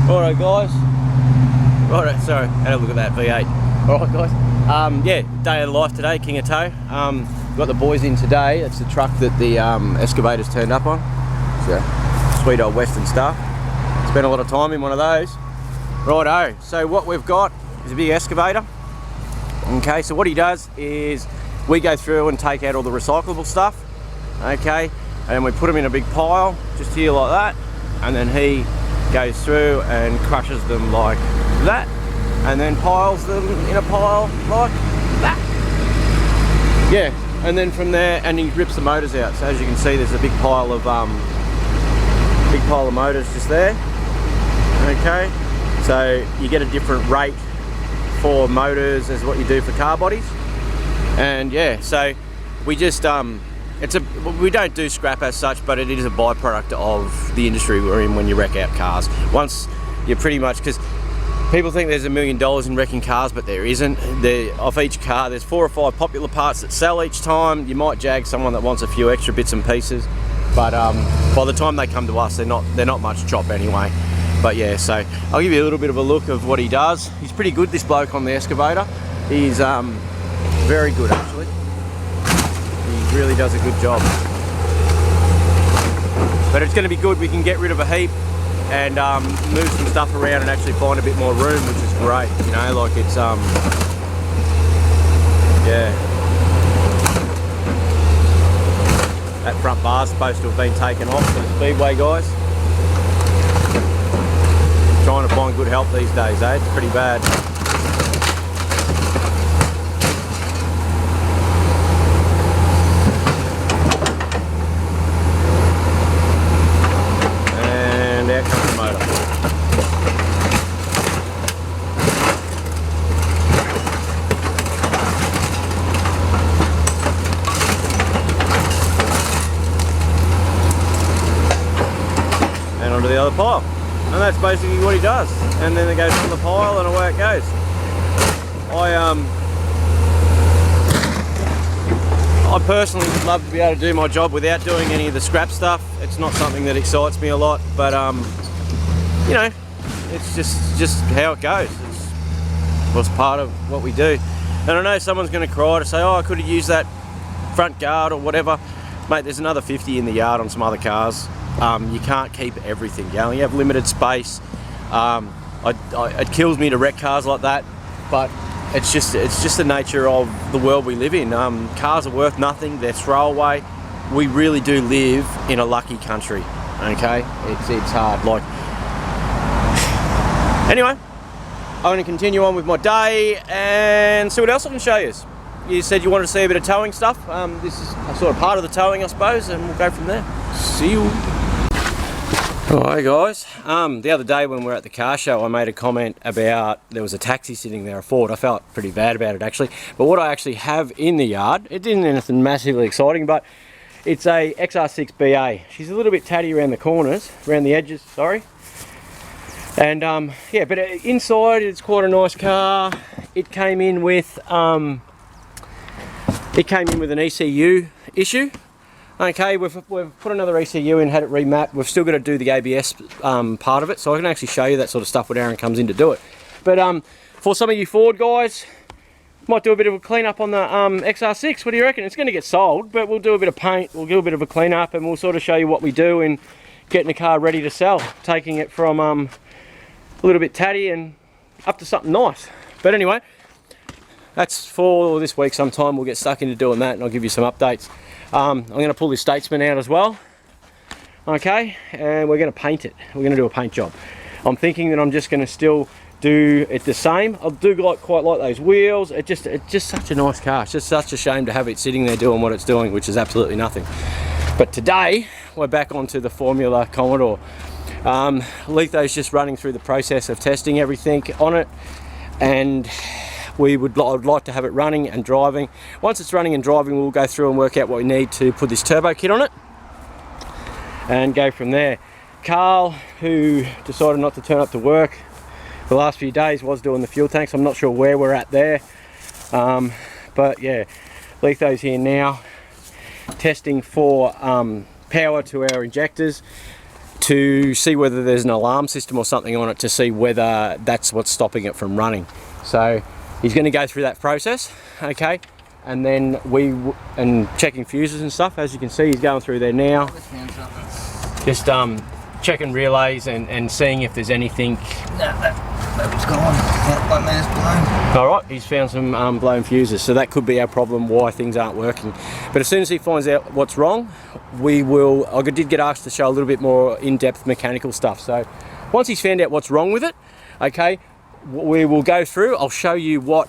Alright guys. Alright, sorry, had a look at that V8. Alright guys. Yeah, day of the life today, Kingatow. We've got the boys in today. It's the truck that the excavator's turned up on. So, sweet old Western stuff. Spent a lot of time in one of those. Righto, so what we've got is a big excavator. Okay, so what he does is we go through and take out all the recyclable stuff. Okay, and we put them in a big pile, just here like that. And then he goes through and crushes them like that, and then piles them in a pile like that. Yeah, and then from there, and he rips the motors out. So as you can see, there's a big pile of motors just there. Okay, so you get a different rate for motors as what you do for car bodies. And yeah, so we just we don't do scrap as such, but it is a byproduct of the industry we're in when you wreck out cars. Once you're pretty much, because people think there's $1 million in wrecking cars, but there isn't. Off each car, there's 4 or 5 popular parts that sell each time. You might jag someone that wants a few extra bits and pieces, but by the time they come to us, they're not much chop anyway. But yeah, so I'll give you a little bit of a look of what he does. He's pretty good, this bloke on the excavator. He's very good actually. He really does a good job. But it's going to be good. We can get rid of a heap and move some stuff around and actually find a bit more room, which is great. You know, like it's yeah. That front bar's supposed to have been taken off for the speedway guys. Trying to find good help these days, eh? It's pretty bad. Onto the other pile, and that's basically what he does. And then it goes on the pile, and away it goes. I personally would love to be able to do my job without doing any of the scrap stuff. It's not something that excites me a lot, but you know, it's just how it goes. It's part of what we do. And I know someone's going to cry to say, oh, I could have used that front guard or whatever. Mate, there's another 50 in the yard on some other cars. You can't keep everything going. You have limited space. It kills me to wreck cars like that, but it's just the nature of the world we live in. Cars are worth nothing. They're throwaway. We really do live in a lucky country. Okay, it's hard. Like, anyway, I'm going to continue on with my day and see what else I can show you. You said you wanted to see a bit of towing stuff. This is sort of part of the towing, I suppose, and we'll go from there. See you. Alright guys, the other day when we were at the car show, I made a comment about there was a taxi sitting there, a Ford. I felt pretty bad about it actually. But what I actually have in the yard, it isn't anything massively exciting, but it's a XR6 BA. She's a little bit tatty around the corners, around the edges, sorry. And yeah, but inside it's quite a nice car. It came in with an ECU issue. Okay, we've put another ECU in, had it remapped. We've still got to do the ABS part of it, so I can actually show you that sort of stuff when Aaron comes in to do it. But for some of you Ford guys, might do a bit of a clean up on the XR6. What do you reckon? It's going to get sold, but we'll do a bit of paint, we'll do a bit of a clean up, and we'll sort of show you what we do in getting the car ready to sell, taking it from a little bit tatty and up to something nice. But anyway, that's for this week. Sometime we'll get stuck into doing that, and I'll give you some updates. I'm going to pull this Statesman out as well. Okay, and we're going to paint it. We're going to do a paint job. I'm thinking that I'm just going to still do it the same. I do quite like those wheels. It's just such a nice car. It's just such a shame to have it sitting there doing what it's doing, which is absolutely nothing. But today we're back onto the Formula Commodore. Letho's just running through the process of testing everything on it, and I'd like to have it running and driving. Once it's running and driving, we'll go through and work out what we need to put this turbo kit on it and go from there. Carl, who decided not to turn up to work the last few days, was doing the fuel tanks. I'm not sure where we're at there, but yeah, Letho's here now testing for power to our injectors to see whether there's an alarm system or something on it to see whether that's what's stopping it from running. So he's going to go through that process, okay, and then and checking fuses and stuff. As you can see, he's going through there now, just checking relays and seeing if there's anything. That was gone. That one there's blown. All right, he's found some blown fuses, so that could be our problem, why things aren't working. But as soon as he finds out what's wrong, I did get asked to show a little bit more in-depth mechanical stuff. So once he's found out what's wrong with it, okay, we will go through. I'll show you what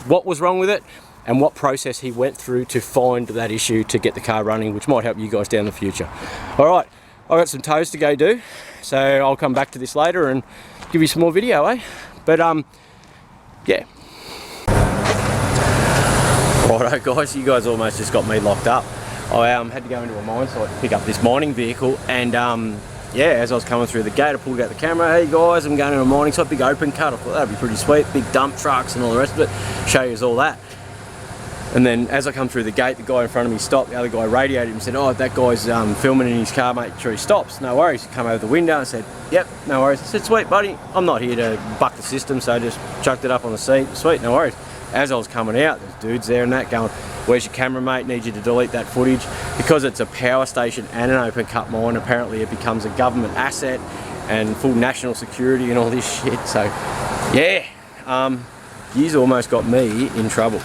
was wrong with it and what process he went through to find that issue to get the car running, which might help you guys down the future. All right, I've got some tows to go do, so I'll come back to this later and give you some more video, eh? But yeah. Righto guys, you guys almost just got me locked up. I had to go into a mine site to pick up this mining vehicle, and yeah, as I was coming through the gate, I pulled out the camera. Hey guys, I'm going to a mining site, big open cut. I thought that'd be pretty sweet, big dump trucks and all the rest of it. Show you all that. And then as I come through the gate, the guy in front of me stopped. The other guy radioed him and said, oh, that guy's filming in his car, make sure he stops. No worries. He came over the window and said, yep, no worries. I said, sweet buddy, I'm not here to buck the system, so I just chucked it up on the seat. Sweet, no worries. As I was coming out, there's dudes there and that going, where's your camera, mate? Need you to delete that footage. Because it's a power station and an open cut mine, apparently it becomes a government asset and full national security and all this shit. So yeah, you's almost got me in trouble.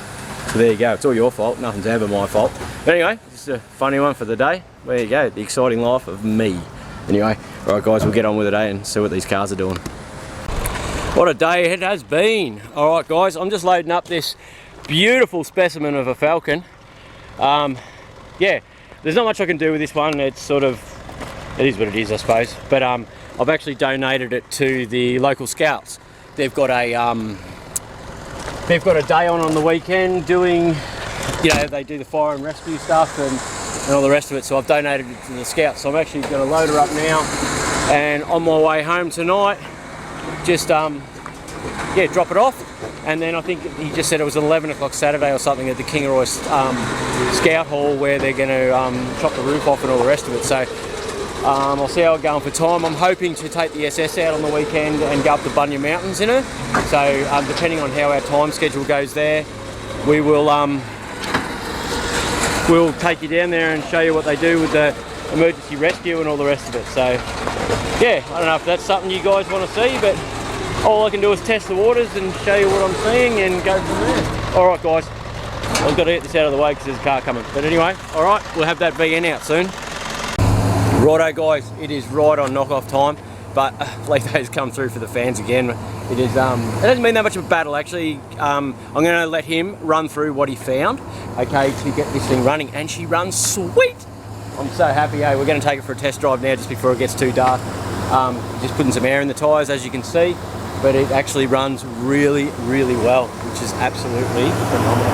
So there you go, it's all your fault, nothing's ever my fault. But anyway, this is a funny one for the day. There you go, the exciting life of me. Anyway, alright guys, we'll get on with it and see what these cars are doing. What a day it has been. Alright guys, I'm just loading up this beautiful specimen of a Falcon. Yeah, there's not much I can do with this one. It's sort of, it is what it is, I suppose. But I've actually donated it to the local scouts. They've got a day on the weekend doing, you know, they do the fire and rescue stuff and all the rest of it. So I've donated it to the scouts. So I'm actually going to load her up now, and on my way home tonight, just yeah, drop it off. And then I think he just said it was 11 o'clock Saturday or something at the Kingatow Scout Hall, where they're going to chop the roof off and all the rest of it. So I'll see how it's going for time. I'm hoping to take the SS out on the weekend and go up the Bunya Mountains in her. So depending on how our time schedule goes there, we will we'll take you down there and show you what they do with the emergency rescue and all the rest of it. So yeah, I don't know if that's something you guys want to see, but all I can do is test the waters and show you what I'm seeing and go from there. All right guys, I've got to get this out of the way because there's a car coming. But anyway, all right, we'll have that VN out soon. Righto guys, it is right on knockoff time, but Letho's come through for the fans again. It is, it hasn't been that much of a battle actually. I'm going to let him run through what he found, okay, to get this thing running, and she runs sweet. I'm so happy. Hey, we're going to take it for a test drive now just before it gets too dark. Just putting some air in the tyres, as you can see, but it actually runs really, really well, which is absolutely phenomenal.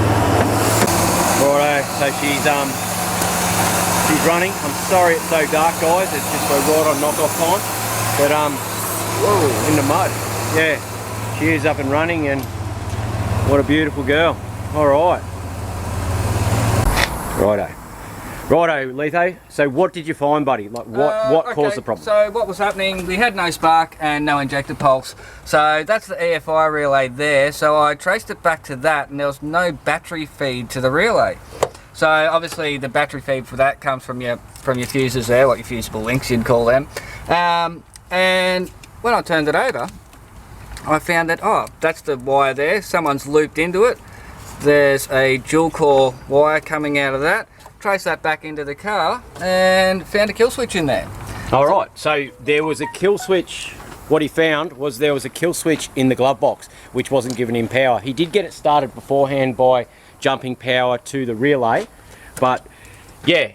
Righto, so she's running. I'm sorry it's so dark, guys. It's just we're right on knockoff time. But whoa, in the mud. Yeah, she is up and running, and what a beautiful girl. All right. Righto. Righto, Letho. So what did you find, buddy? Like what caused the problem? So what was happening, we had no spark and no injector pulse. So that's the EFI relay there. So I traced it back to that, and there was no battery feed to the relay. So obviously the battery feed for that comes from your fuses there, like your fusible links you'd call them. And when I turned it over, I found that, oh, that's the wire there. Someone's looped into it. There's a dual core wire coming out of that. Traced that back into the car and found a kill switch in there. All right, so there was a kill switch. What he found was there was a kill switch in the glove box, which wasn't giving him power. He did get it started beforehand by jumping power to the relay, but yeah,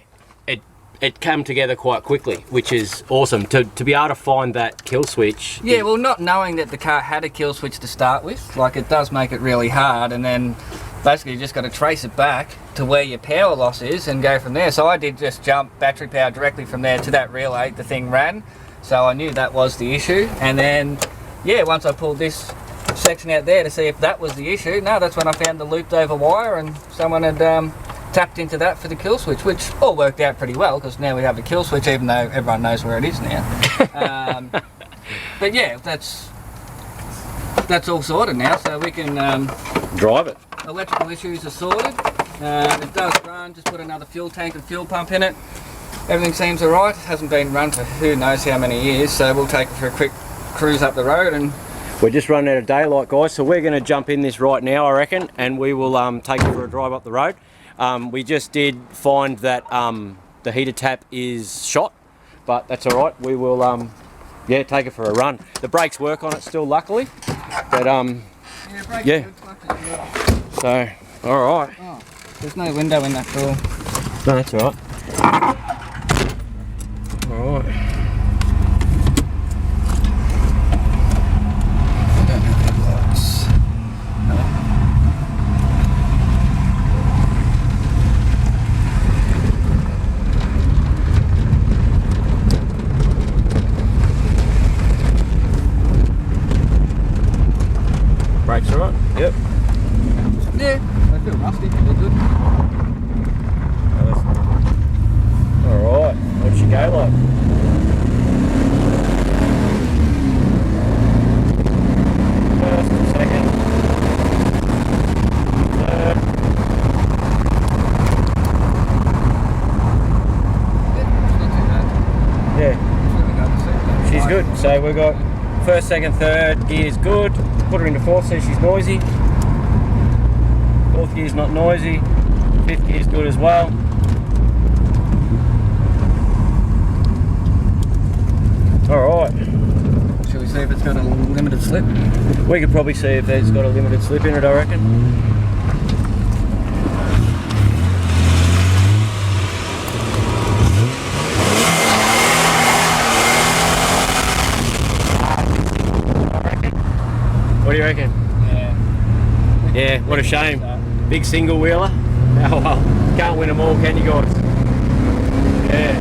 it came together quite quickly, which is awesome to be able to find that kill switch. Yeah, well, not knowing that the car had a kill switch to start with, like, it does make it really hard, and then basically you just got to trace it back to where your power loss is and go from there. So I did just jump battery power directly from there to that relay. The thing ran, so I knew that was the issue. And then yeah, once I pulled this section out there to see if that was the issue, no, that's when I found the looped over wire, and someone had tapped into that for the kill switch, which all worked out pretty well because now we have a kill switch, even though everyone knows where it is now. But yeah, that's all sorted now, so we can drive it. Electrical issues are sorted. It does run. Just put another fuel tank and fuel pump in it. Everything seems alright. Hasn't been run for who knows how many years, so we'll take it for a quick cruise up the road. And we're just running out of daylight, guys, so we're going to jump in this right now, I reckon, and we will take it for a drive up the road. We just did find that the heater tap is shot, but that's alright. We will yeah, take it for a run. The brakes work on it still, luckily, but yeah. So alright. Oh, there's no window in that door. No, that's alright. Alright. Brakes are right? Yep. Yeah, they feel rusty, but they're good. Alright, what'd she go like? First, second, third. Yeah, she's good. So we've got first, second, third gear's good. Put her into fourth, so she's noisy. Fourth gear's not noisy. Fifth gear's good as well. Alright. Shall we see if it's got a limited slip? We could probably see if it's got a limited slip in it, I reckon. What do you reckon? Yeah. Yeah, what a shame. Big single wheeler. Oh well, can't win them all, can you guys? Yeah.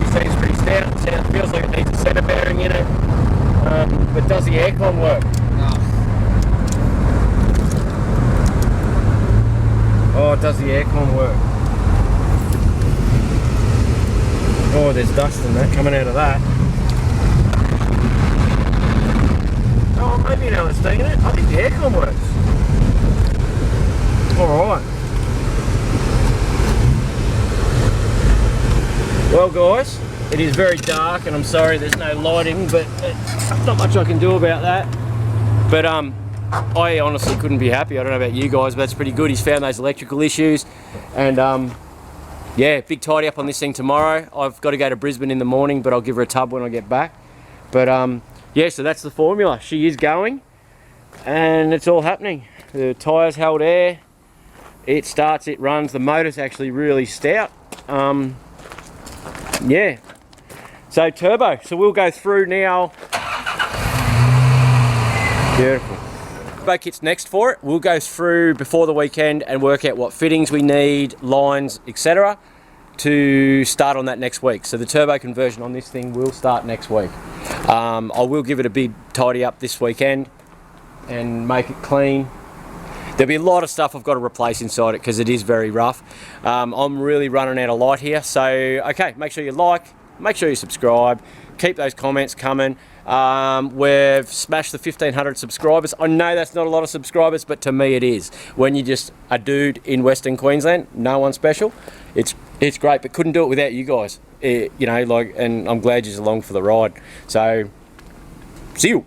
It seems pretty stout. Feels like it needs a centre bearing in it. But does the aircon work? No. Oh, does the aircon work? Oh, there's dust and that coming out of that. Oh, maybe you know what's taking it. I think the aircon works. Alright. Well guys, it is very dark and I'm sorry there's no lighting, but there's not much I can do about that. But I honestly couldn't be happy. I don't know about you guys, but that's pretty good. He's found those electrical issues and yeah, big tidy up on this thing tomorrow. I've got to go to Brisbane in the morning, but I'll give her a tub when I get back. But yeah, so that's the formula. She is going and it's all happening. The tyres held air, it starts, it runs. The motor's actually really stout. Yeah, so turbo. So we'll go through now. Beautiful. Turbo kit's next for it. We'll go through before the weekend and work out what fittings we need, lines, etc. to start on that next week. So the turbo conversion on this thing will start next week. I will give it a big tidy up this weekend and make it clean. There'll be a lot of stuff I've got to replace inside it because it is very rough. I'm really running out of light here. So, okay, make sure you like, make sure you subscribe, keep those comments coming. We've smashed the 1,500 subscribers. I know that's not a lot of subscribers, but to me it is. When you're just a dude in Western Queensland, no one special, it's great, but couldn't do it without you guys. You know, like, and I'm glad you're along for the ride. So, see you.